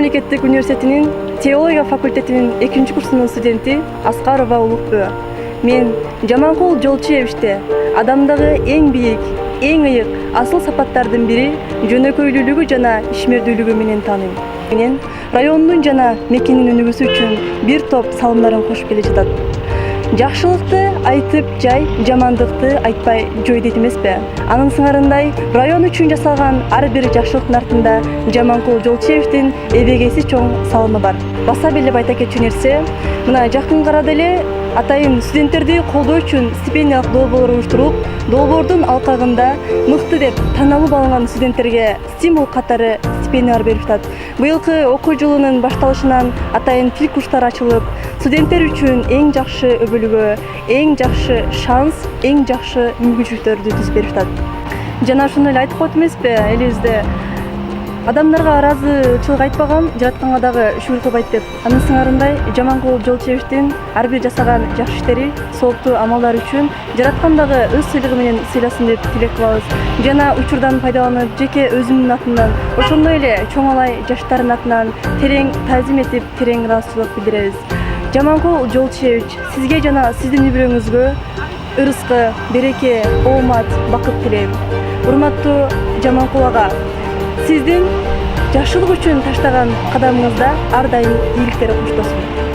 мамлекеттик университетинин теология факультетинин 2-курсунун студенти Аскарова Улукбү. Мен Жаманкул Жолчиевичте адамдагы эң бийик, эң ыйык асыл сапаттардын бири жөнөкөйлүүлүгү жана ишмердүүлүгү менен тааныйм. Менен райондун жана мекенин өнүгүүсү үчүн бир топ салымдарын кошуп келе жатат. Жакшылыкты айтып жай, жамандыкты айтпай жой дейт эмеспи? Анын сыңарындай район үчүн жасалган ар бир жакшылыктын артында Жаманкул Жолчиевичтин эбегейси чоң салымы бар. Баса белеп айта кетчү нерсе, мына жакын арада эле атайын студенттерди колдоо үчүн стипендиялык долбоор уюштуруп, долбоордун алкагында мыкты деп таанылып алынган студенттерге стимул катары стипендиялар берип жатат. Быйылкы окуу жылынын башталышынан атайын тил курстары ачылып, студенттер үчүн эң жакшы өбөлгө, эң жакшы шанс, эң жакшы мүмкүнчүлүктөрдү түзүп берип жатат. Жана ошондой эле айтып коет эмеспи, элибизде адамдарга ыраазычылык айтпаган жаратканга дагы шүгүр кылбайт деп. Анын сыңарындай Жаманкул Жолчиевичтин ар бир жасаган жакшы иштери, сооптуу амалдары үчүн жараткан дагы өз сыйлыгы менен сыйласын деп тилек кылабыз. Жана учурдан пайдаланып, жеке өзүмдүн атымдан, ошондой эле чоңалай жаштардын атынан терең таазим этип, терең ыраазычылык билдиребиз. Жаманкул Жолчиевич, сизге жана сиздин үй-бүлөңүзгө ырыскы, береке, оомат, бакыт тилейм. Урматтуу Жаманкул ага, сиздин жакшылык үчүн таштаган кадамыңызда ар дайым ийгиликтер коштосун.